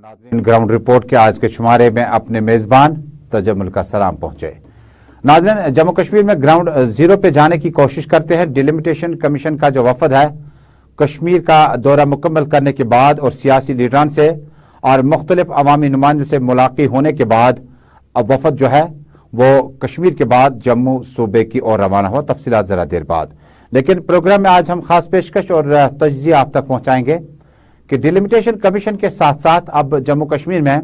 नाज़रीन, ground report के आज के शुमारे में अपने मेजबान तजम्मुल का सलाम पहुंचे। नाज़रीन, जम्मू कश्मीर में ग्राउंड जीरो पे जाने की कोशिश करते हैं। डिलिमिटेशन कमीशन का जो वफद है, कश्मीर का दौरा मुकम्मल करने के बाद और सियासी लीडरान से और मुख्तलिफ अवामी नुमाइंदों से मुलाकात होने के बाद अब वफद जो है वो कश्मीर के बाद जम्मू सूबे की ओर रवाना हुआ। तफसीलात जरा देर बाद, लेकिन प्रोग्राम में आज हम खास पेशकश और तज्जिया आप तक पहुंचाएंगे कि डिलिमिटेशन कमीशन के साथ साथ अब जम्मू कश्मीर में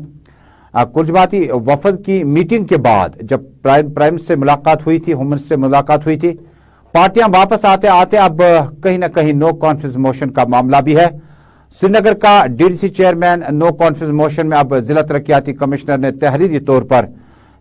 कुल जमाती वफद की मीटिंग के बाद जब प्राइम से मुलाकात हुई थी, होम मिनिस्टर से मुलाकात हुई थी, पार्टियां वापस आते आते अब कहीं ना कहीं नो कॉन्फिडेंस मोशन का मामला भी है। श्रीनगर का DDC chairman no confidence motion में अब जिला तरक्याती कमिश्नर ने तहरीरी तौर पर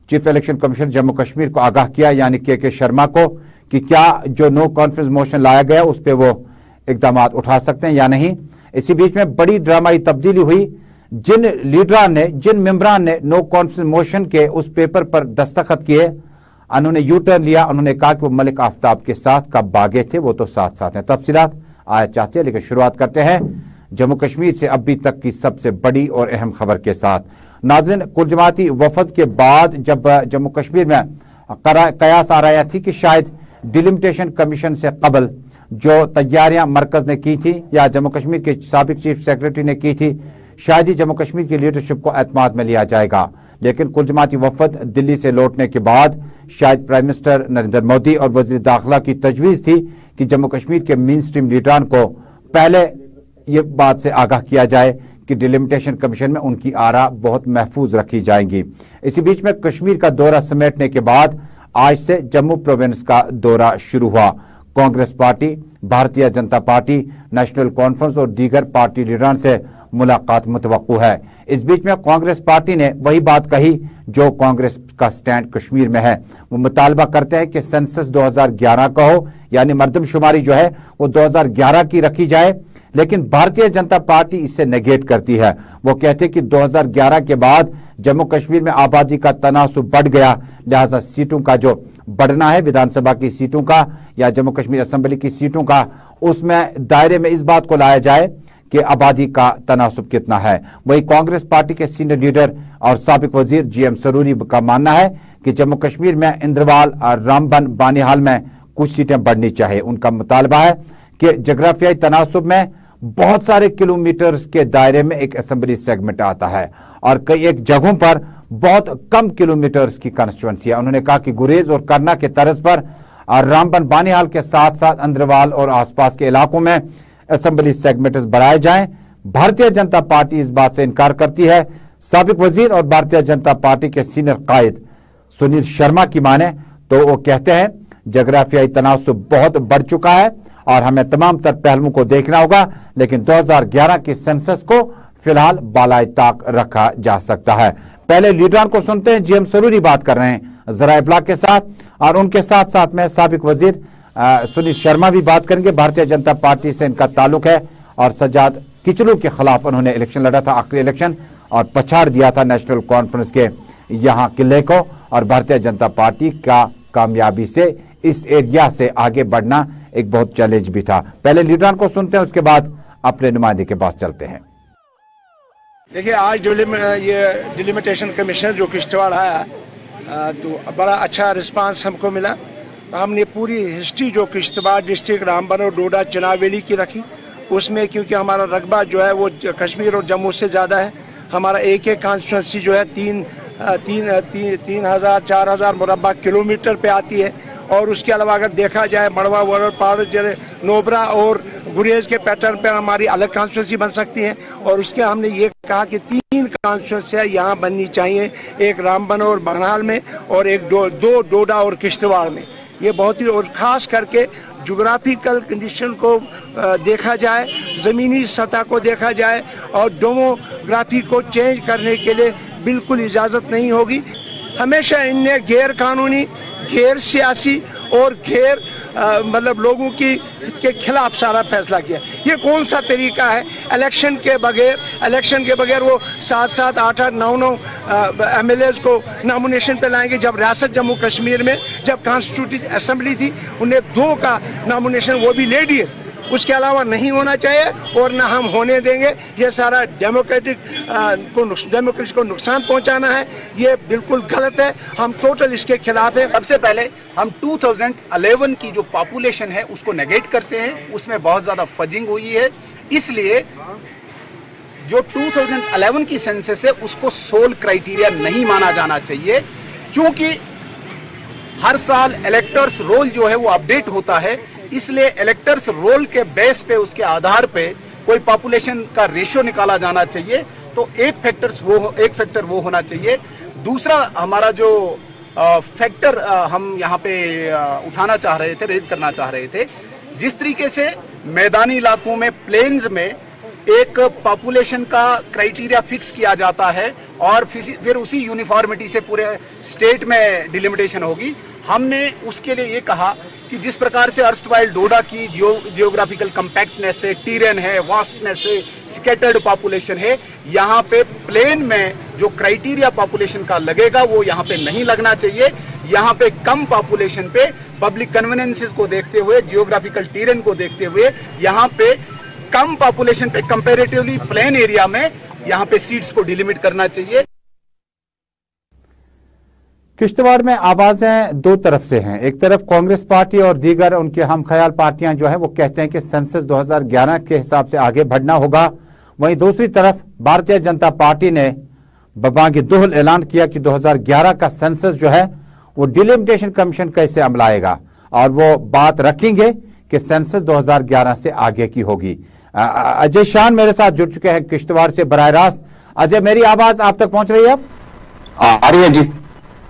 chief election commissioner Jammu Kashmir को आगाह किया, यानी के शर्मा को, कि क्या जो नो कॉन्फिडेंस मोशन लाया गया उस पर वो इकदाम उठा सकते हैं या नहीं। इसी बीच में बड़ी ड्रामाई तब्दीली हुई। जिन लीडरान ने, जिन मेंबरान ने नो कॉन्फिडेंस मोशन के उस पेपर पर दस्तखत किए, उन्होंने यू टर्न लिया। उन्होंने कहा कि वो मलिक आफ्ताब के साथ कब भागे थे, वो तो साथ साथ हैं। तफसीलात आया चाहते हैं, लेकिन शुरुआत करते हैं जम्मू कश्मीर से अभी तक की सबसे बड़ी और अहम खबर के साथ। नाज़रीन, कुल जमाती वफद के बाद जब जम्मू कश्मीर में कयास आ रहा थी कि शायद डिलिमिटेशन कमीशन से कबल जो तैयारियां मरकज ने की थी या जम्मू कश्मीर के साबिक चीफ सेक्रेटरी ने की थी, शायद ही जम्मू कश्मीर की लीडरशिप को एतमाद में लिया जाएगा। लेकिन कुल जमाती वफद दिल्ली से लौटने के बाद शायद प्राइम मिनिस्टर नरेंद्र मोदी और वजीर दाखिला की तजवीज थी कि जम्मू कश्मीर के मेन स्ट्रीम लीडरान को पहले ये बात से आगाह किया जाए कि डिलिमिटेशन कमीशन में उनकी आरा बहुत महफूज रखी जाएंगी। इसी बीच में कश्मीर का दौरा समेटने के बाद आज से जम्मू प्रोविंस का दौरा शुरू हुआ। Congress party, Bharatiya Janata party, national conference और दीगर पार्टी लीडरान से मुलाकात मुतवक्कु है। इस बीच में कांग्रेस पार्टी ने वही बात कही जो कांग्रेस का स्टैंड कश्मीर में है। वो मुतालबा करते हैं कि सेंसस 2011 का हो, यानी मर्दमशुमारी जो है वो 2011 की रखी जाए, लेकिन भारतीय जनता पार्टी इससे नेगेट करती है। वो कहते हैं कि 2011 के बाद जम्मू कश्मीर में आबादी का तनासुब बढ़ गया, लिहाजा सीटों का जो बढ़ना है विधानसभा की सीटों का या जम्मू कश्मीर असेंबली की सीटों का, उसमें दायरे में इस बात को लाया जाए कि आबादी का तनासुब कितना है। वही कांग्रेस पार्टी के सीनियर लीडर और साबिक वजीर GM सरूरी का मानना है कि जम्मू कश्मीर में इंद्रवाल और रामबन बानीहाल में कुछ सीटें बढ़नी चाहिए। उनका मुतालबा है कि जोग्राफियाई तनासुब में बहुत सारे किलोमीटर्स के दायरे में एक असेंबली सेगमेंट आता है और कई एक जगहों पर बहुत कम किलोमीटर्स की कंस्टिट्यूएंसी है। उन्होंने कहा कि गुरेज और करना के तर्ज पर रामबन बानीहाल के साथ साथ अंद्रवाल और आसपास के इलाकों में असेंबली सेगमेंट्स बढ़ाए जाएं। भारतीय जनता पार्टी इस बात से इनकार करती है। साबिक वजीर और भारतीय जनता पार्टी के सीनियर कायद सुनील शर्मा की माने तो वो कहते हैं जोग्राफियाई तनासुब बहुत बढ़ चुका है और हमें तमाम तर पहलुओं को देखना होगा, लेकिन 2011 की सेंसस को फिलहाल बालाए ताक रखा जा सकता है। पहले लीडरान को सुनते हैं। GM सरूरी बात कर रहे हैं जरा इब्लाग के साथ और उनके साथ साथ में साबिक वजीर सुनील शर्मा भी बात करेंगे। भारतीय जनता पार्टी से इनका ताल्लुक है और सज्जाद किचलू के खिलाफ उन्होंने इलेक्शन लड़ा था, आखिरी इलेक्शन, और पछाड़ दिया था नेशनल कॉन्फ्रेंस के यहाँ किले को। और भारतीय जनता पार्टी का कामयाबी से इस एरिया से आगे बढ़ना एक बहुत चैलेंज भी था। पहले लीडरान को सुनते हैं, उसके बाद अपने नुमाइंदे के पास चलते हैं। देखिए, आज ये डिलिमिटेशन कमीशन जो किश्तवाड़ आया तो बड़ा अच्छा रिस्पांस हमको मिला। तो हमने पूरी हिस्ट्री जो किश्तवाड़ डिस्ट्रिक्ट, रामबन और डोडा, चनाब वैली की रखी। उसमें क्योंकि हमारा रकबा जो है वो कश्मीर और जम्मू से ज़्यादा है, हमारा एक एक कॉन्स्टिट्यूंसी जो है 3,000-4,000 मुरब्बा किलोमीटर पे आती है। और उसके अलावा अगर देखा जाए मड़वा वरर पार नोबरा और गुरेज के पैटर्न पर हमारी अलग कॉन्स्टिट्यूंसी बन सकती है। और उसके हमने ये कहा कि 3 कॉन्स्टिट्यूंसियाँ यहाँ बननी चाहिए, एक रामबन और बानीहाल में और एक दो डोडा और किश्तवाड़ में। ये बहुत ही, और ख़ास करके जोग्राफिकल कंडीशन को देखा जाए, ज़मीनी सतह को देखा जाए और डेमोग्राफी को चेंज करने के लिए बिल्कुल इजाज़त नहीं होगी। हमेशा इनने गैर कानूनी, गैर सियासी और गैर मतलब लोगों के खिलाफ सारा फैसला किया। ये कौन सा तरीका है? इलेक्शन के बगैर वो 7-7, 8-8, 9-9 MLAs को नॉमिनेशन पे लाएंगे। जब रियासत जम्मू कश्मीर में जब कॉन्स्टिट्यूटेड असेंबली थी, उन्हें 2 का नॉमिनेशन, वो भी लेडीज, उसके अलावा नहीं होना चाहिए और ना हम होने देंगे। ये सारा डेमोक्रेसी को नुकसान पहुंचाना है, ये बिल्कुल गलत है, हम टोटल इसके खिलाफ हैं। सबसे पहले हम 2011 की जो पॉपुलेशन है उसको नेगेट करते हैं, उसमें बहुत ज़्यादा फजिंग हुई है, इसलिए जो 2011 की सेंसस है उसको सोल क्राइटेरिया नहीं माना जाना चाहिए, क्योंकि हर साल इलेक्टर्स रोल जो है वो अपडेट होता है, इसलिए इलेक्टर्स रोल के बेस पे, उसके आधार पे कोई पॉपुलेशन का रेशियो निकाला जाना चाहिए। तो एक फैक्टर वो होना चाहिए। दूसरा हमारा जो फैक्टर हम यहाँ पे उठाना चाह रहे थे, रेज करना चाह रहे थे, जिस तरीके से मैदानी इलाकों में, प्लेन्स में एक पॉपुलेशन का क्राइटेरिया फिक्स किया जाता है और फिर उसी यूनिफॉर्मिटी से पूरे स्टेट में डिलिमिटेशन होगी। हमने उसके लिए ये कहा कि जिस प्रकार से अर्स्टवाइल डोडा की जियोग्राफिकल कंपैक्टनेस है, टीरेन है, वास्टनेस है, स्कैटर्ड पॉपुलेशन है, यहाँ पे प्लेन में जो क्राइटेरिया पॉपुलेशन का लगेगा वो यहाँ पे नहीं लगना चाहिए। यहाँ पे कम पॉपुलेशन पे पब्लिक कन्वीनियंसेस को देखते हुए, जियोग्राफिकल टीरेन को देखते हुए, यहाँ पे कम पॉपुलेशन पे कंपैरेटिवली प्लेन एरिया में यहाँ पे सीट्स को डिलिमिट करना चाहिए। किश्तवाड़ में आवाजें दो तरफ से हैं। एक तरफ कांग्रेस पार्टी और दीगर उनके हम ख्याल पार्टियां जो है वो कहते हैं कि सेंसस 2011 के हिसाब से आगे बढ़ना होगा। वहीं दूसरी तरफ भारतीय जनता पार्टी ने बबांगी दुहल ऐलान किया कि 2011 का सेंसस जो है वो डिलिमिटेशन कमीशन कैसे अमलाएगा और वो बात रखेंगे कि सेंसस 2011 से आगे की होगी। अजय शान मेरे साथ जुड़ चुके हैं किश्तवाड़ से बराह रास्त। अजय, मेरी आवाज आप तक पहुंच रही है? अब आ रही है जी।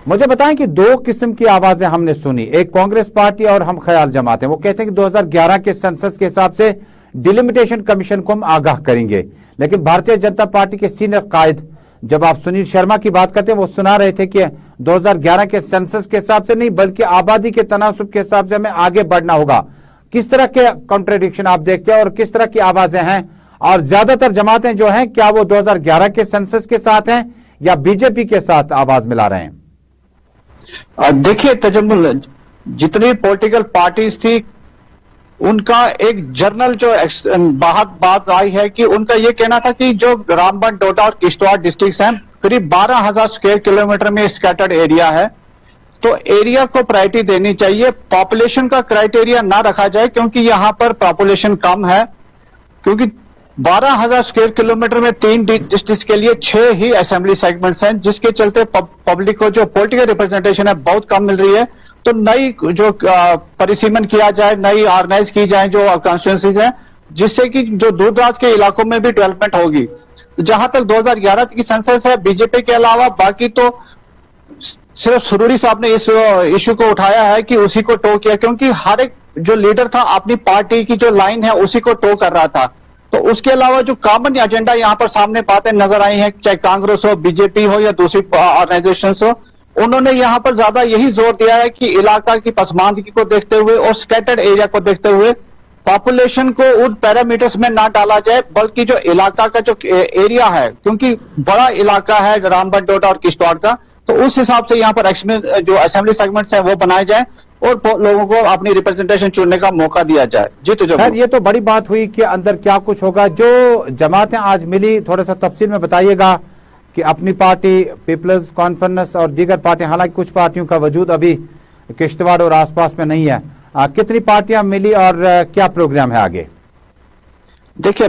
मुझे बताएं कि दो किस्म की आवाजें हमने सुनी, एक कांग्रेस पार्टी और हम ख्याल जमाते हैं, वो कहते हैं कि 2011 के सेंसस के हिसाब से डिलिमिटेशन कमीशन को हम आगाह करेंगे। लेकिन भारतीय जनता पार्टी के सीनियर कायद, जब आप सुनील शर्मा की बात करते हैं, वो सुना रहे थे कि 2011 के सेंसस के हिसाब से नहीं बल्कि आबादी के तनासुब के हिसाब से हमें आगे बढ़ना होगा। किस तरह के कॉन्ट्रडिक्शन आप देखते हैं और किस तरह की आवाजें हैं? और ज्यादातर जमातें जो हैं क्या वो 2011 के सेंसस के साथ हैं या बीजेपी के साथ आवाज मिला रहे हैं? देखिए तजम्मुल, जितनी पॉलिटिकल पार्टीज थी उनका एक जर्नल जो बाहर बात आई है कि उनका ये कहना था कि जो रामबन, डोडा और किश्तवाड़ डिस्ट्रिक्ट हैं करीब 12,000 स्क्वायर किलोमीटर में स्कैटर्ड एरिया है, तो एरिया को प्रायोरिटी देनी चाहिए, पॉपुलेशन का क्राइटेरिया ना रखा जाए, क्योंकि यहां पर पॉपुलेशन कम है। क्योंकि 12,000 स्क्वायर किलोमीटर में 3 डिस्ट्रिक्ट के लिए 6 ही असेंबली सेगमेंट्स हैं, जिसके चलते पब्लिक को जो पॉलिटिकल रिप्रेजेंटेशन है बहुत कम मिल रही है। तो नई जो परिसीमन किया जाए, नई ऑर्गेनाइज की जाए जो कॉन्स्टिट्यूंसीज हैं, जिससे कि जो दूर दराज के इलाकों में भी डेवलपमेंट होगी। जहां तक 2011 की सेंसस है, बीजेपी के अलावा बाकी तो सिर्फ सुरूरी साहब ने इस इशू को उठाया है कि उसी को टो किया, क्योंकि हर एक जो लीडर था अपनी पार्टी की जो लाइन है उसी को टो कर रहा था। तो उसके अलावा जो कॉमन एजेंडा यहाँ पर सामने बातें नजर आई हैं, चाहे कांग्रेस हो, बीजेपी हो या दूसरी ऑर्गेनाइजेशन हो, उन्होंने यहाँ पर ज्यादा यही जोर दिया है कि इलाका की पसमानदगी को देखते हुए और स्कैटर्ड एरिया को देखते हुए पॉपुलेशन को उन पैरामीटर्स में ना डाला जाए, बल्कि जो इलाका का जो एरिया है, क्योंकि बड़ा इलाका है रामबन, डोडा और किश्तवाड़ का, तो उस हिसाब से यहाँ पर जो असेंबली सेगमेंट्स हैं वो बनाए जाए और लोगों को अपनी रिप्रेजेंटेशन चुनने का मौका दिया जाए। जी तो सर, ये तो बड़ी बात हुई कि अंदर क्या कुछ होगा। जो जमातें आज मिली, थोड़ा सा तफसील में बताइएगा कि अपनी पार्टी, पीपल्स कॉन्फ्रेंस और दीगर पार्टियां, हालांकि कुछ पार्टियों का वजूद अभी किश्तवाड़ और आसपास में नहीं है, कितनी पार्टियां मिली और क्या प्रोग्राम है आगे? देखिए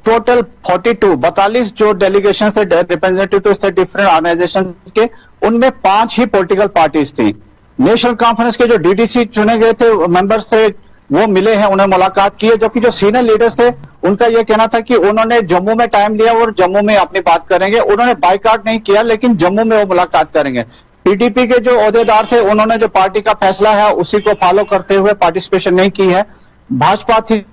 टोटल 42 जो डेलीगेशन थे, रिप्रेजेंटेटिव थे डिफरेंट ऑर्गेनाइजेशन के, उनमें 5 ही पॉलिटिकल पार्टीज थी। नेशनल कॉन्फ्रेंस के जो डीडीसी चुने गए थे, मेंबर्स थे, वो मिले हैं, उन्हें मुलाकात की है। जबकि जो सीनियर लीडर्स थे उनका यह कहना था कि उन्होंने जम्मू में टाइम लिया और जम्मू में अपनी बात करेंगे। उन्होंने बाइकआउट नहीं किया, लेकिन जम्मू में वो मुलाकात करेंगे। पीडीपी के जो ओहदेदार थे उन्होंने जो पार्टी का फैसला है उसी को फॉलो करते हुए पार्टिसिपेशन नहीं की है। भाजपा थी,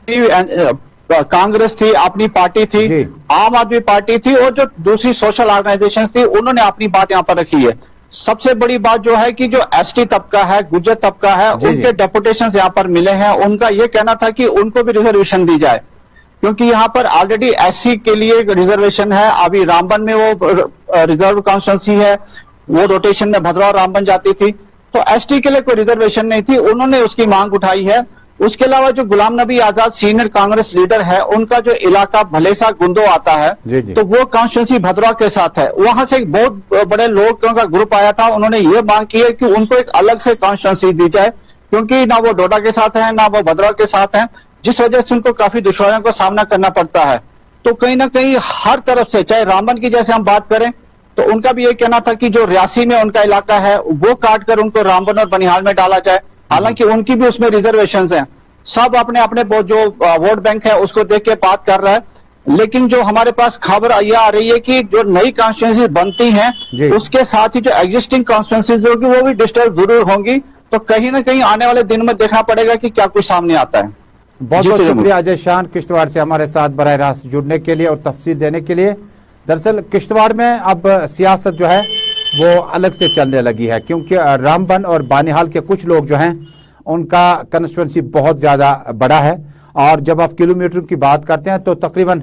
कांग्रेस थी, अपनी पार्टी थी, आम आदमी पार्टी थी और जो दूसरी सोशल ऑर्गेनाइजेशन थी उन्होंने अपनी बात यहां पर रखी है। सबसे बड़ी बात जो है कि जो एसटी तबका है, गुज्जर तबका है, उनके डेपुटेशंस यहां पर मिले हैं। उनका यह कहना था कि उनको भी रिजर्वेशन दी जाए, क्योंकि यहां पर ऑलरेडी एससी के लिए रिजर्वेशन है। अभी रामबन में वो रिजर्व कॉन्स्टिट्यूंसी है, वो रोटेशन में भद्रवाह रामबन जाती थी, तो एसटी के लिए कोई रिजर्वेशन नहीं थी। उन्होंने उसकी मांग उठाई है उसके अलावा जो गुलाम नबी आजाद सीनियर कांग्रेस लीडर है, उनका जो इलाका भलेसा गुंदो आता है, तो वो कॉन्स्टिट्यूंसी भद्रवा के साथ है। वहां से एक बहुत बड़े लोगों का ग्रुप आया था, उन्होंने ये मांग की है कि उनको एक अलग से कॉन्स्टिट्यूंसी दी जाए, क्योंकि ना वो डोडा के साथ है ना वो भद्रवा के साथ है, जिस वजह से उनको काफी दुश्वारियों का सामना करना पड़ता है। तो कहीं ना कहीं हर तरफ से, चाहे रामबन की जैसे हम बात करें तो उनका भी ये कहना था कि जो रियासी में उनका इलाका है वो काट कर उनको रामबन और बनिहाल में डाला जाए, हालांकि उनकी भी उसमें रिजर्वेशन हैं। सब अपने अपने जो वोट बैंक है उसको देख के बात कर रहा है, लेकिन जो हमारे पास खबर यह आ रही है कि जो नई कॉन्स्टिट्यूंसी बनती हैं उसके साथ ही जो एग्जिस्टिंग कॉन्स्टिट्यूंसीज होगी वो भी डिस्टर्ब जरूर होंगी। तो कहीं ना कहीं आने वाले दिन में देखना पड़ेगा कि क्या कुछ सामने आता है। बहुत बहुत शुक्रिया अजय शान किश्तवाड़ से हमारे साथ बराह रास्त जुड़ने के लिए और तफसील देने के लिए। दरअसल किश्तवाड़ में अब सियासत जो है वो अलग से चलने लगी है, क्योंकि रामबन और बानिहाल के कुछ लोग जो हैं उनका कंस्टिट्यूंसी बहुत ज्यादा बड़ा है, और जब आप किलोमीटर की बात करते हैं तो तकरीबन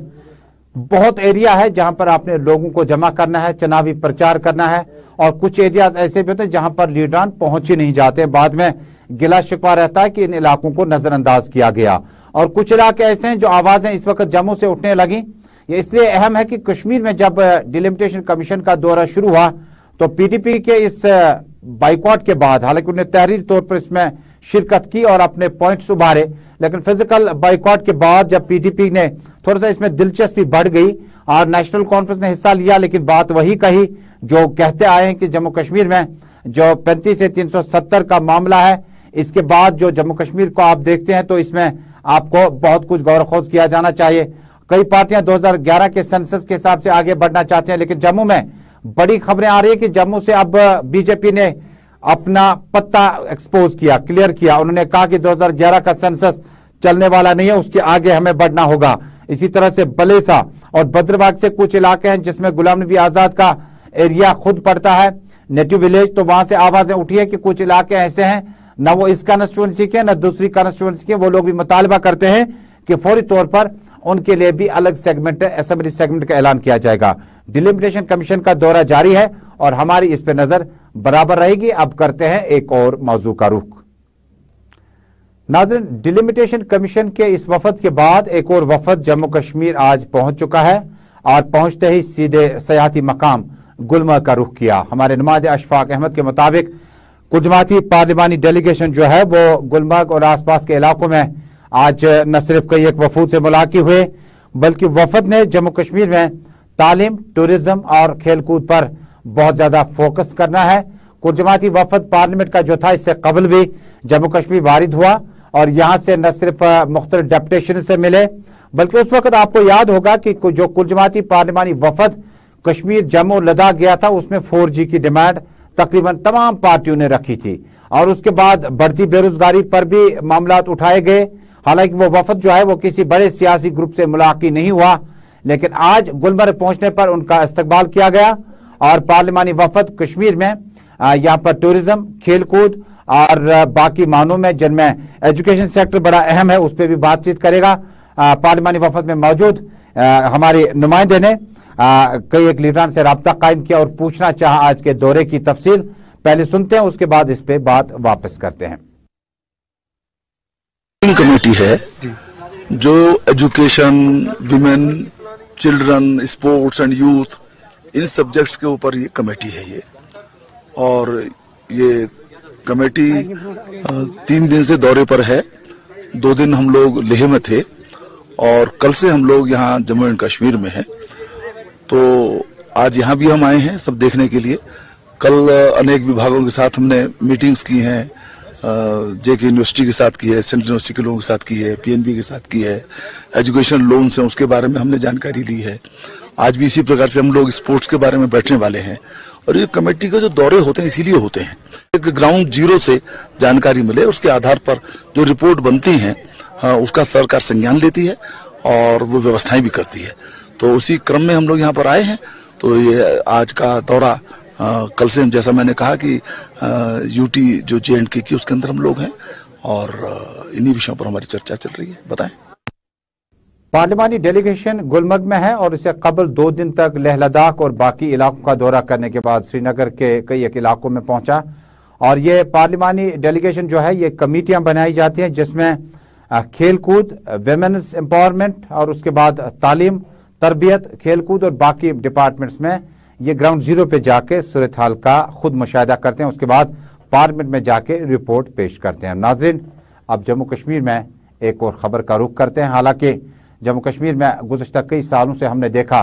बहुत एरिया है जहां पर आपने लोगों को जमा करना है, चुनावी प्रचार करना है, और कुछ एरियाज ऐसे भी होते हैं जहां पर लीडरान पहुंच ही नहीं जाते। बाद में गिला शिकवा रहता है कि इन इलाकों को नजरअंदाज किया गया, और कुछ इलाके ऐसे हैं जो आवाजें इस वक्त जम्मू से उठने लगी। ये इसलिए अहम है कि कश्मीर में जब डिलिमिटेशन कमीशन का दौरा शुरू हुआ तो पीडीपी के इस बाइकॉट के बाद, हालांकि उन्हें तहरीरी तौर पर इसमें शिरकत की और अपने पॉइंट्स उभारे, लेकिन फिजिकल बाइकॉट के बाद जब पीडीपी ने थोड़ा सा इसमें दिलचस्पी बढ़ गई और नेशनल कॉन्फ्रेंस ने हिस्सा लिया, लेकिन बात वही कही जो कहते आए हैं कि जम्मू कश्मीर में जो 35 से 370 का मामला है, इसके बाद जो जम्मू कश्मीर को आप देखते हैं तो इसमें आपको बहुत कुछ गौर-खोज किया जाना चाहिए। कई पार्टियां 2011 के सेंसस के हिसाब से आगे बढ़ना चाहते हैं, लेकिन जम्मू में बड़ी खबरें आ रही है कि जम्मू से अब बीजेपी ने अपना पत्ता एक्सपोज किया, क्लियर किया। उन्होंने कहा कि 2011 का सेंसस चलने वाला नहीं है, उसके आगे हमें बढ़ना होगा। इसी तरह से बलेसा और बद्रबाग से कुछ इलाके हैं जिसमें गुलाम नबी आजाद का एरिया खुद पड़ता है, नेटिव विलेज, तो वहां से आवाजें उठी है कि कुछ इलाके ऐसे हैं न वो इस कॉन्स्टिट्यूंसी के न दूसरी कॉन्स्टिट्यूंसी के, वो लोग भी मुतालबा करते हैं कि फौरी तौर पर उनके लिए भी अलग सेगमेंट, असेंबली सेगमेंट का ऐलान किया जाएगा। डिलिमिटेशन कमीशन का दौरा जारी है और हमारी इस पर नजर बराबर रहेगी। अब करते हैं एक और मौजू का रुख। नाज़रीन, डिलिमिटेशन कमीशन के इस वफद के बाद एक और वफद जम्मू कश्मीर आज पहुंच चुका है और पहुंचते ही सीधे सयाहती मकाम गुलमर्ग का रुख किया। हमारे नुमाइंदे अशफाक अहमद के मुताबिक कुछ जमाती पार्लिमानी डेलीगेशन जो है वो गुलमर्ग और आसपास के इलाकों में आज न सिर्फ कई एक वफूद से मुलाकात हुए, बल्कि वफद ने जम्मू कश्मीर में तालीम, टूरिज्म और खेलकूद पर बहुत ज्यादा फोकस करना है। कुछ जमाती वफद पार्लियामेंट का जो था इससे कबल भी जम्मू कश्मीर वारिद हुआ और यहां से न सिर्फ मुख्तलिफ डेपुटेशन से मिले, बल्कि उस वक्त आपको याद होगा कि जो कुल जमाती पार्लिमानी वफद कश्मीर, जम्मू, लद्दाख गया था उसमें 4G की डिमांड तकरीबन तमाम पार्टियों ने रखी थी, और उसके बाद बढ़ती बेरोजगारी पर भी मामला उठाए गए। हालांकि वो वफद जो है वो किसी बड़े सियासी ग्रुप से मुलाकात नहीं हुआ, लेकिन आज गुलमर्ग पहुंचने पर उनका इस्तकबाल किया गया और पार्लिमानी वफद कश्मीर में यहाँ पर टूरिज्म, खेलकूद और बाकी मानों में जिनमें एजुकेशन सेक्टर बड़ा अहम है उस पर भी बातचीत करेगा। पार्लिमानी वफद में मौजूद हमारे नुमाइंदे ने कई एक लीडरान से राब्ता कायम किया और पूछना चाहा आज के दौरे की तफसील। पहले सुनते हैं, उसके बाद इस पे बात वापस करते हैं। कमेटी है जो education, women, children, sports and youth, in subjects के ऊपर ये कमेटी है ये, और ये कमेटी 3 दिन से दौरे पर है। 2 दिन हम लोग लेह में थे और कल से हम लोग यहाँ जम्मू एंड कश्मीर में हैं। तो आज यहाँ भी हम आए हैं सब देखने के लिए। कल अनेक विभागों के साथ हमने मीटिंग्स की हैं, जेके यूनिवर्सिटी के साथ की है, सेंट्रल यूनिवर्सिटी के लोगों के साथ की है, पीएनबी के साथ की है, एजुकेशन लोन से उसके बारे में हमने जानकारी ली है। आज भी इसी प्रकार से हम लोग स्पोर्ट्स के बारे में बैठने वाले हैं। और ये कमेटी के जो दौरे होते हैं इसीलिए होते हैं, एक ग्राउंड जीरो से जानकारी मिले, उसके आधार पर जो रिपोर्ट बनती है उसका सरकार संज्ञान लेती है और वो व्यवस्थाएं भी करती है। तो उसी क्रम में हम लोग यहाँ पर आए हैं। तो ये आज का दौरा कल से, जैसा मैंने कहा कि यूटी जो JNK की उसके अंदर हम लोग हैं और इन्हीं विषयों पर हमारी चर्चा चल रही है। बताएं। पार्लिमानी डेलीगेशन गुलमर्ग में है और इससे कबल 2 दिन तक लेह लद्दाख और बाकी इलाकों का दौरा करने के बाद श्रीनगर के कई एक इलाकों में पहुंचा। और ये पार्लिमानी डेलीगेशन जो है ये कमेटियां बनाई जाती हैं जिसमें खेल कूद, वेमेन्स एम्पावरमेंट और उसके बाद तालीम, तरबियत, खेल कूद और बाकी डिपार्टमेंट्स में ये ग्राउंड जीरो पे जाके सूरत हाल का खुद मुशाहिदा करते हैं, उसके बाद पार्लियामेंट में जाके रिपोर्ट पेश करते हैं। नाज़रीन, अब जम्मू कश्मीर में एक और खबर का रुख करते हैं। हालांकि जम्मू कश्मीर में गुज़श्ता कई सालों से हमने देखा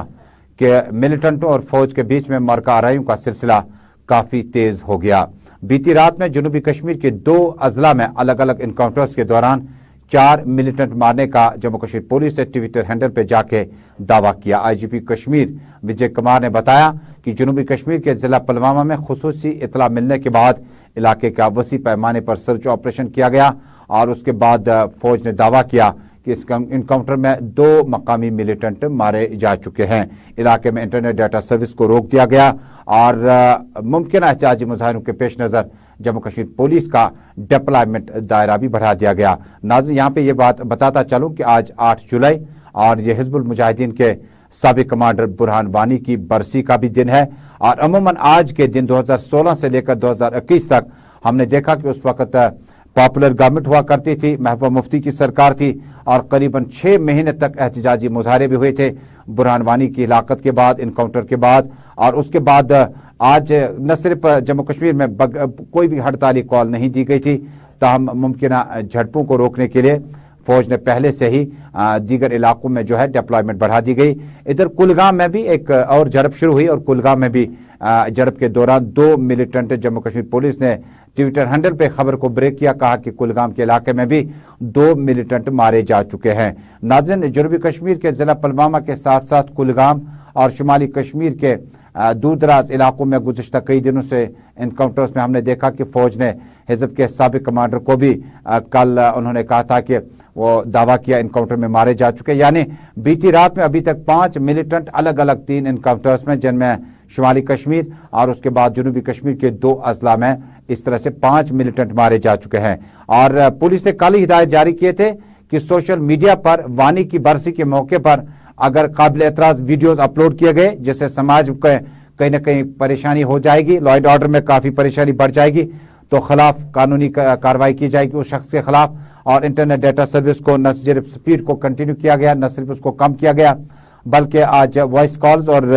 कि मिलिटेंटों और फौज के बीच में मरका आराइयों का सिलसिला काफी तेज हो गया। बीती रात में जनूबी कश्मीर के 2 अजला में अलग अलग इनकाउंटर्स के दौरान 4 मिलिटेंट मारने का जम्मू कश्मीर पुलिस ने ट्विटर हैंडल पर जाके दावा किया। आईजीपी कश्मीर विजय कुमार ने बताया कि जनूबी कश्मीर के जिला पुलवामा में खुसूसी इतला मिलने के बाद इलाके का वसी पैमाने पर सर्च ऑपरेशन किया गया और उसके बाद फौज ने दावा किया कि इस इनकाउंटर में 2 मकामी मिलिटेंट मारे जा चुके हैं। इलाके में इंटरनेट डाटा सर्विस को रोक दिया गया और मुमकिन एहतजाजी मुजाहिरों के पेश नजर जम्मू कश्मीर पुलिस का डिप्लॉयमेंट दायरा भी बढ़ा दिया गया। नाज़रीन, यहाँ पे ये बात बताता चलूं कि आज 8 जुलाई और ये हिजबुल मुजाहिदीन के साबिक कमांडर बुरहान वानी की बरसी का भी दिन है और अमूमन आज के दिन 2016 से लेकर 2021 तक हमने देखा कि उस वक्त पॉपुलर गवर्नमेंट हुआ करती थी, महबूबा मुफ्ती की सरकार थी और करीबन 6 महीने तक एहतजाजी मुजाहरे भी हुए थे बुरहान वानी की हिलाकत के बाद, इनकाउंटर के बाद। और उसके बाद आज न सिर्फ जम्मू कश्मीर में कोई भी हड़ताली कॉल नहीं दी गई थी, ताहम मुमकिन झड़पों को रोकने के लिए फौज ने पहले से ही दीगर इलाकों में जो है डिप्लॉयमेंट बढ़ा दी गई। इधर कुलगाम में भी एक और झड़प शुरू हुई और कुलगाम में भी झड़प के दौरान 2 मिलिटेंट जम्मू कश्मीर पुलिस ने ट्विटर हैंडल पे खबर को ब्रेक किया, कहा कि कुलगाम के इलाके में भी 2 मिलिटेंट मारे जा चुके हैं। नाज़रीन, जनूबी कश्मीर के जिला पुलवामा के साथ साथ कुलगाम और शुमाली कश्मीर के दूर दराज इलाकों में गुज़श्ता कई दिनों से इनकाउंटर्स में हमने देखा कि फौज ने हिजब के साबिक कमांडर को भी कल उन्होंने कहा था कि वो दावा किया इनकाउंटर में मारे जा चुके। यानी बीती रात में अभी तक 5 मिलिटेंट अलग अलग 3 इनकाउंटर्स में, जिनमें शुमाली कश्मीर और उसके बाद जनूबी कश्मीर के 2 अजला में इस तरह से 5 मिलिटेंट मारे जा चुके हैं। और पुलिस ने कल ही हिदायत जारी किए थे कि सोशल मीडिया पर वानी की बरसी के मौके पर अगर काबिल एतराज वीडियोज अपलोड किए गए जिससे समाज को कहीं ना कहीं परेशानी हो जाएगी, लॉ एंड ऑर्डर में काफी परेशानी बढ़ जाएगी, तो खिलाफ कानूनी कार्रवाई की जाएगी उस शख्स के खिलाफ। और इंटरनेट डाटा सर्विस को न सिर्फ स्पीड को कंटिन्यू किया गया, न सिर्फ उसको कम किया गया, बल्कि आज वॉइस कॉल्स और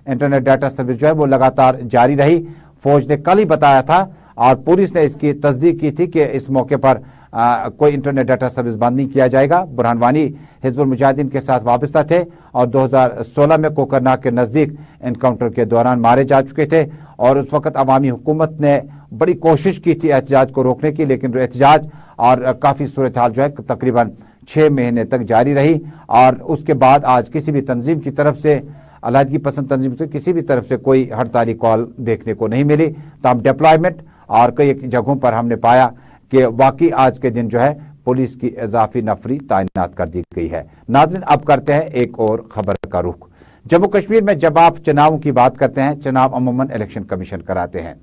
इंटरनेट डाटा सर्विस जो है वो लगातार जारी रही। फौज ने कल ही बताया था और पुलिस ने इसकी तस्दीक की थी कि इस मौके पर कोई इंटरनेट डाटा सर्विस बंद नहीं किया जाएगा। बुरहान वानी हिजबुल मुजाहिदीन के साथ वाबस्ता थे और 2016 में कोकरनाग के नजदीक एनकाउंटर के दौरान मारे जा चुके थे और उस वक्त अवामी हुकूमत ने बड़ी कोशिश की थी एहतजाज को रोकने की, लेकिन एहतजाज और काफी सूरत हाल जो है तकरीबन 6 महीने तक जारी रही। और उसके बाद आज किसी भी तंजीम की तरफ से, अलहदगी पसंद तंजीम से किसी भी तरफ से कोई हड़ताली कॉल देखने को नहीं मिली। तमाम डिप्लॉयमेंट और कई जगहों पर हमने पाया कि वाकई आज के दिन जो है पुलिस की इजाफी नफरी तैनात कर दी गई है। नाज़रीन, अब करते हैं एक और खबर का रुख। जम्मू कश्मीर में जब आप चुनावों की बात करते हैं, चुनाव अमूमन इलेक्शन कमीशन कराते हैं,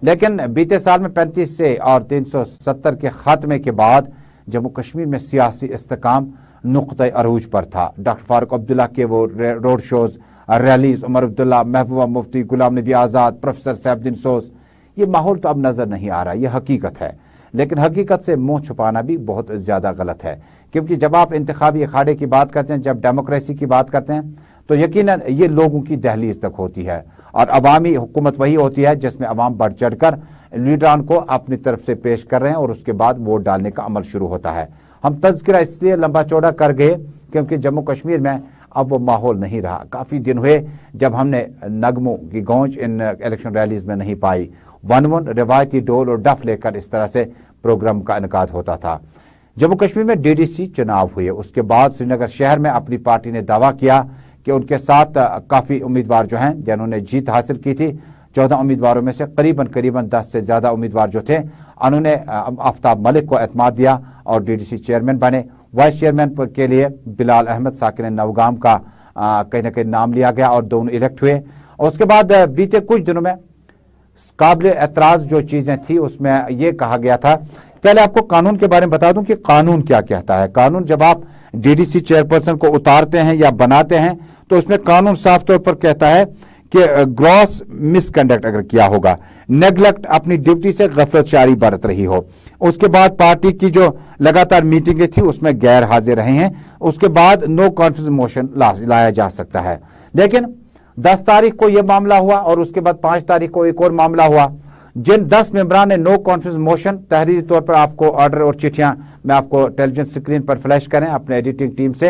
लेकिन बीते साल में 35 से और 370 के खात्मे के बाद जम्मू कश्मीर में सियासी इस्तेकाम नुक्ते अरूज पर था। डॉक्टर फारूक अब्दुल्ला के वो road shows, rallies, Omar Abdullah, Mehbooba Mufti, Ghulam Nabi Azad, professor Saifuddin सोज, ये माहौल तो अब नजर नहीं आ रहा, ये हकीकत है। लेकिन हकीकत से मुंह छुपाना भी बहुत ज्यादा गलत है, क्योंकि जब आप इंतखाबी अखाड़े की बात करते हैं, जब डेमोक्रेसी की बात करते हैं, तो यकीनन ये लोगों की दहलीज तक होती है और अवामी हुकूमत वही होती है जिसमें अवाम बढ़ चढ़कर लीडरान को अपनी तरफ से पेश कर रहे हैं और उसके बाद वोट डालने का अमल शुरू होता है। हम तज़किरा इसलिए लंबा चौड़ा कर गए क्योंकि जम्मू कश्मीर में अब वो माहौल नहीं रहा। काफी दिन हुए जब हमने नगमों की गूंज इन इलेक्शन रैलीज में नहीं पाई। वन रिवायती ढोल और डफ लेकर इस तरह से प्रोग्राम का इनकाद होता था। जम्मू कश्मीर में डीडीसी चुनाव हुए, उसके बाद श्रीनगर शहर में अपनी पार्टी ने दावा किया कि उनके साथ काफी उम्मीदवार जो हैं जिन्होंने जीत हासिल की थी। 14 उम्मीदवारों में से करीबन 10 से ज्यादा उम्मीदवार जो थे उन्होंने आफ्ताब मलिक को एतमाद दिया और डीडीसी चेयरमैन बने। वाइस चेयरमैन के लिए बिलाल अहमद साकिन नवगाम का कहीं ना कहीं नाम लिया गया और दोनों इलेक्ट हुए। और उसके बाद बीते कुछ दिनों में काबिल एतराज जो चीजें थी उसमें यह कहा गया था, पहले आपको कानून के बारे में बता दूं कि कानून क्या कहता है। कानून जब आप डीडीसी चेयरपर्सन को उतारते हैं या बनाते हैं तो उसमें कानून साफ तौर पर कहता है कि ग्रॉस मिसकंडक्ट अगर किया होगा, नेग्लेक्ट अपनी ड्यूटी से गफलतशारी बरत रही हो, उसके बाद पार्टी की जो लगातार मीटिंगें थी उसमें गैर हाजिर रहे हैं, उसके बाद नो कॉन्फिडेंस मोशन लाया जा सकता है। लेकिन 10 तारीख को यह मामला हुआ और उसके बाद 5 तारीख को एक और मामला हुआ। जिन 10 मेंबरान ने नो कॉन्फिडेंस मोशन तहरीरी तौर पर आपको ऑर्डर और चिट्ठियां मैं आपको टेलीविजन स्क्रीन पर फ्लैश करें अपने एडिटिंग टीम से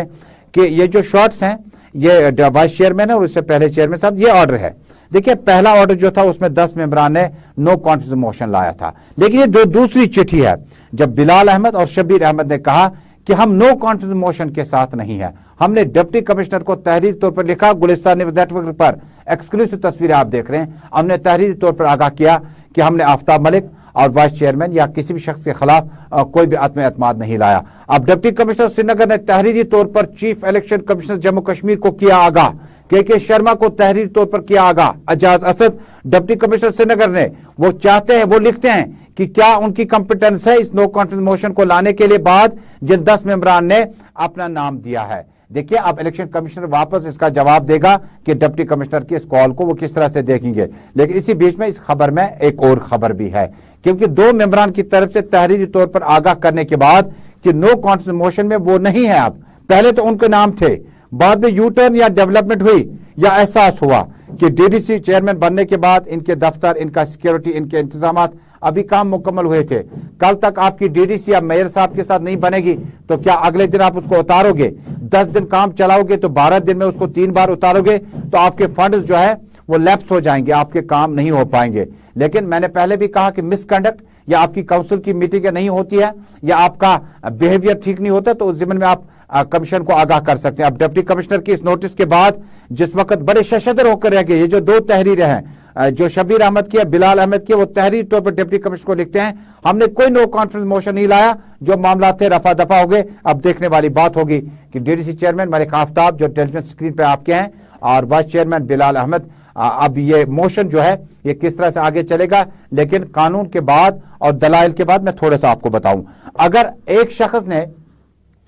कि ये जो शॉर्ट्स हैं ये वाइस चेयरमैन है और उससे पहले चेयरमैन साहब, ये ऑर्डर है। देखिए पहला ऑर्डर जो था उसमें 10 मेंबरान ने नो कॉन्फिडेंस मोशन लाया था, लेकिन ये जो दूसरी चिट्ठी है जब बिलाल अहमद और शब्बीर अहमद ने कहा कि हम नो कॉन्फिडेंस मोशन के साथ नहीं है, हमने डिप्टी कमिश्नर को तहरीरी तौर पर लिखा, गुलिस्तान न्यूज़ नेटवर्क पर एक्सक्लूसिव तस्वीरें आप देख रहे हैं, हमने तहरीरी तौर पर आगाह किया कि हमने आफ्ताब मलिक और वाइस चेयरमैन या किसी भी शख्स के खिलाफ कोई भी आत्म एतमाद नहीं लाया। अब डिप्टी कमिश्नर श्रीनगर ने तहरीरी तौर पर chief election commissioner Jammu Kashmir को किया आगाह, के शर्मा को तहरीरी तौर पर किया आगाह, एजाज असद डिप्टी कमिश्नर श्रीनगर ने वो चाहते हैं, वो लिखते हैं कि क्या उनकी कंपिटेंस है इस नो कॉन्फिडेंस मोशन को लाने के लिए बाद जिन 10 मेंबरान ने अपना नाम दिया है। देखिए अब इलेक्शन कमिश्नर वापस इसका जवाब देगा कि डिप्टी कमिश्नर की इस कॉल को वो किस तरह से देखेंगे। लेकिन इसी बीच में इस खबर में एक और खबर भी है, क्योंकि 2 मेंबरान की तरफ से तहरीरी तौर पर आगाह करने के बाद कि नो कॉन्फिडेंस मोशन में वो नहीं है। अब पहले तो उनके नाम थे, बाद में यू टर्न या डेवलपमेंट हुई या एहसास हुआ कि डीडीसी चेयरमैन बनने के बाद इनके दफ्तर, इनका सिक्योरिटी, इनके इंतजाम अभी काम मुकम्मल हुए थे। कल तक आपकी डीडीसी या मेयर साहब के साथ नहीं बनेगी तो क्या अगले दिन आप उसको उतारोगे? 10 दिन काम चलाओगे तो 12 दिन में उसको 3 बार उतारोगे तो आपके फंड्स जो है वो लैप्स हो जाएंगे, आपके काम नहीं हो पाएंगे। लेकिन मैंने पहले भी कहा कि मिसकंडक्ट या आपकी काउंसिल की मीटिंग नहीं होती है या आपका बिहेवियर ठीक नहीं होता तो उस जिम्मन में आप कमीशन को आगाह कर सकते हैं। अब डिप्टी कमिश्नर की इस नोटिस के बाद जिस वक्त बड़े शशदर होकर रह गए, ये जो 2 तहरीरें हैं जो शब्बीर अहमद की है, बिलाल अहमद की, वो तहरीर तौर पर डिप्टी कमिश्नर को लिखते हैं हमने कोई नो कॉन्फिडेंस मोशन नहीं लाया, जो मामला थे रफा दफा हो गए। अब देखने वाली बात होगी कि डीडीसी चेयरमैन मलिक आफ्ताब जो टेलीविजन स्क्रीन पे आपके हैं और वाइस चेयरमैन बिलाल अहमद, अब ये मोशन जो है ये किस तरह से आगे चलेगा। लेकिन कानून के बाद और दलाइल के बाद मैं थोड़ा सा आपको बताऊं, अगर एक शख्स ने,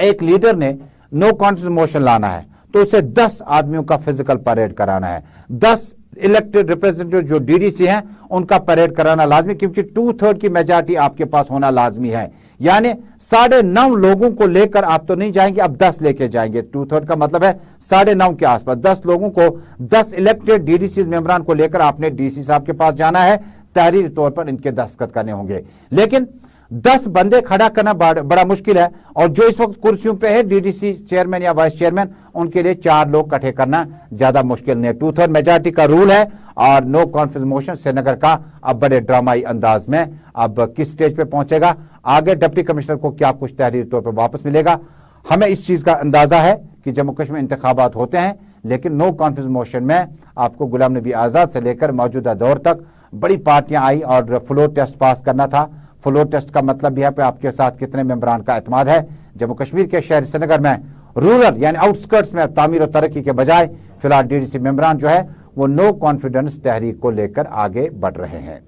एक लीडर ने नो कॉन्फिडेंस मोशन लाना है तो उसे 10 आदमियों का फिजिकल परेड कराना है, 10 इलेक्टेड रिप्रेजेंटेटिव जो डीडीसी हैं उनका परेड कराना लाजमी, क्योंकि 2/3 की मेजॉरिटी आपके पास होना लाजमी है। यानी 9.5 लोगों को लेकर आप तो नहीं जाएंगे, अब 10 लेके जाएंगे। 2/3 का मतलब है 9.5 के आसपास 10 लोगों को, 10 इलेक्टेड डीडीसी मेंबरान को लेकर आपने डीसी साहब के पास जाना है, तहरीरी तौर पर इनके दस्तखत करने होंगे। लेकिन 10 बंदे खड़ा करना बड़ा मुश्किल है और जो इस वक्त कुर्सियों पे है डीडीसी चेयरमैन या वाइस चेयरमैन, उनके लिए 4 लोग इकट्ठे करना ज्यादा मुश्किल नहीं है। 2/3 मेजॉरिटी का रूल है और नो कॉन्फिडेंस मोशन श्रीनगर का अब बड़े ड्रामाई अंदाज में अब किस स्टेज पे पहुंचेगा, आगे डिप्टी कमिश्नर को क्या कुछ तहरीरी तौर पर वापस मिलेगा। हमें इस चीज का अंदाजा है कि जम्मू कश्मीर इंतखाबात होते हैं, लेकिन नो कॉन्फिडेंस मोशन में आपको गुलाम नबी आजाद से लेकर मौजूदा दौर तक बड़ी पार्टियां आई और फ्लोर टेस्ट पास करना था। फ्लोर टेस्ट का मतलब भी है कि आपके साथ कितने मेंबरान का एतमाद है। जम्मू कश्मीर के शहर श्रीनगर में रूरल यानी आउटस्कर्ट्स में तामीर और तरक्की के बजाय फिलहाल डीडीसी मेंबरान जो है वो नो कॉन्फिडेंस तहरीक को लेकर आगे बढ़ रहे हैं।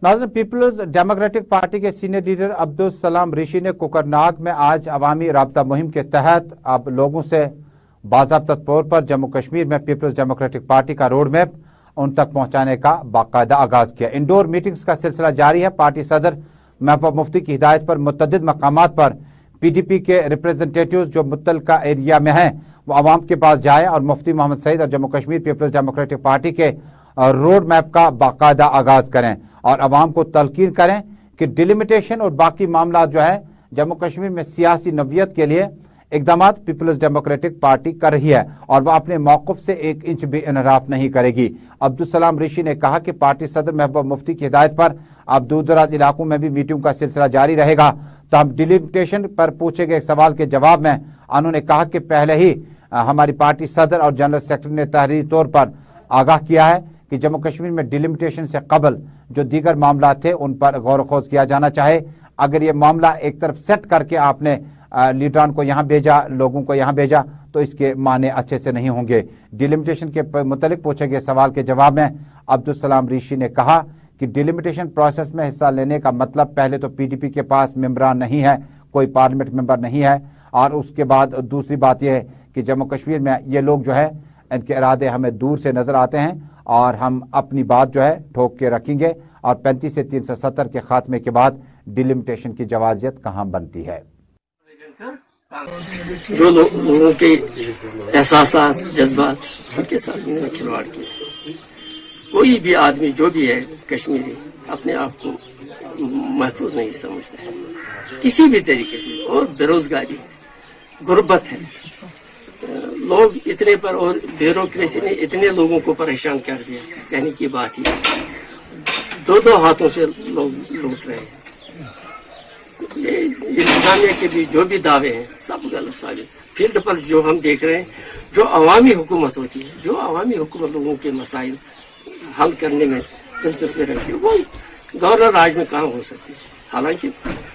नाज़रीन, पीपल्स डेमोक्रेटिक पार्टी के सीनियर लीडर अब्दुल सलाम ऋषि ने कोकरनाग में आज अवामी राब्ता मुहिम के तहत अब लोगों से बाज़ाब्ता तौर पर जम्मू कश्मीर में पीपल्स डेमोक्रेटिक पार्टी का रोड मैप उन तक पहुंचाने का बाकायदा आगाज किया। इंडोर मीटिंग्स का सिलसिला जारी है। पार्टी सदर महबूब मुफ्ती की हिदायत पर मुतअद्दिद मकामात पर पीडीपी के रिप्रेजेंटेटिव्स जो मुतल्लिका एरिया में हैं वो आवाम के पास जाए और मुफ्ती मोहम्मद सईद और Jammu Kashmir Peoples Democratic Party के रोड मैप का बाकायदा आगाज करें और आवाम को तलकीन करें कि डिलिमिटेशन और बाकी मामला जो है जम्मू कश्मीर में सियासी नवियत के लिए इकदाम पीपल्स डेमोक्रेटिक पार्टी कर रही है और वह अपने मौक़िफ़ से 1 इंच भी इनहराफ नहीं करेगी। अब्दुल सलाम ऋषि ने कहा कि पार्टी सदर महबूब मुफ्ती की हिदायत पर अब दूर दराज इलाकों में भी मीटिंग का सिलसिला जारी रहेगा। तो हम डिलिमिटेशन पर पूछे गए एक सवाल के जवाब में उन्होंने कहा कि पहले ही हमारी पार्टी सदर और जनरल सेक्रेटरी ने तहरीरी तौर पर आगाह किया है कि जम्मू कश्मीर में डिलिमिटेशन से कबल जो दीगर मामला थे उन पर गौर खोज किया जाना चाहे। अगर ये मामला एक तरफ सेट करके आपने लीडरान को यहाँ भेजा, लोगों को यहाँ भेजा, तो इसके माने अच्छे से नहीं होंगे। डिलिमिटेशन के मुतालिक पूछे गए सवाल के जवाब में अब्दुल सलाम ऋषि ने कहा कि डिलिमिटेशन प्रोसेस में हिस्सा लेने का मतलब पहले तो पीडीपी के पास मेंबरान नहीं है, कोई पार्लियामेंट मेंबर नहीं है और उसके बाद दूसरी बात यह है कि जम्मू कश्मीर में ये लोग जो है इनके इरादे हमें दूर से नजर आते हैं और हम अपनी बात जो है ठोक के रखेंगे और 35 से 370 के खात्मे के बाद डिलिमिटेशन की जवाजियत कहाँ बनती है। जो लोगों के एहसासात जज्बात उनके साथ उन्होंने खिलवाड़ किया। कोई भी आदमी जो भी है कश्मीरी अपने आप को महफूज नहीं समझता है किसी भी तरीके से। और बेरोजगारी गुर्बत है, लोग इतने पर, और ब्यूरोक्रेसी ने इतने लोगों को परेशान कर दिया, कहने की बात ही दो हाथों से लोग लूट रहे हैं। ये इंतजामिया के भी जो भी दावे हैं सब गलत साबित। फील्ड पर जो हम देख रहे हैं, जो अवामी हुकूमत होती है, जो अवामी हुकूमत लोगों के मसाइल हल करने में दिलचस्पी रखती है, वो गवर्नर राज में कहाँ हो सकती है। हालांकि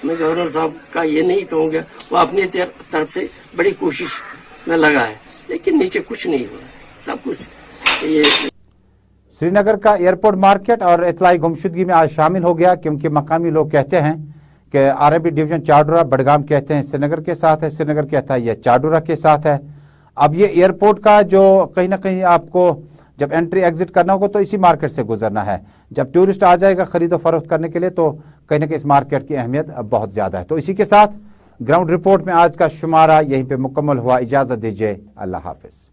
मैं गवर्नर साहब का ये नहीं कहूँगा, वो अपनी तरफ से बड़ी कोशिश में लगा है, लेकिन नीचे कुछ नहीं हो रहा, सब कुछ ये। श्रीनगर का एयरपोर्ट मार्केट और इतलाई गुमशुदगी में आज शामिल हो गया, क्योंकि मकामी लोग कहते हैं कि आरएमपी डिवीजन चाडोरा, बडगाम कहते हैं श्रीनगर के साथ है, श्रीनगर कहता है यह चाडोरा के साथ है। अब ये एयरपोर्ट का जो कहीं ना कहीं आपको जब एंट्री एग्जिट करना होगा तो इसी मार्केट से गुजरना है। जब टूरिस्ट आ जाएगा खरीदो फरोख्त करने के लिए तो कहीं ना कहीं इस मार्केट की अहमियत बहुत ज्यादा है। तो इसी के साथ ग्राउंड रिपोर्ट में आज का शुमारा यहीं पे मुकम्मल हुआ। इजाजत दीजिए, अल्लाह हाफिज।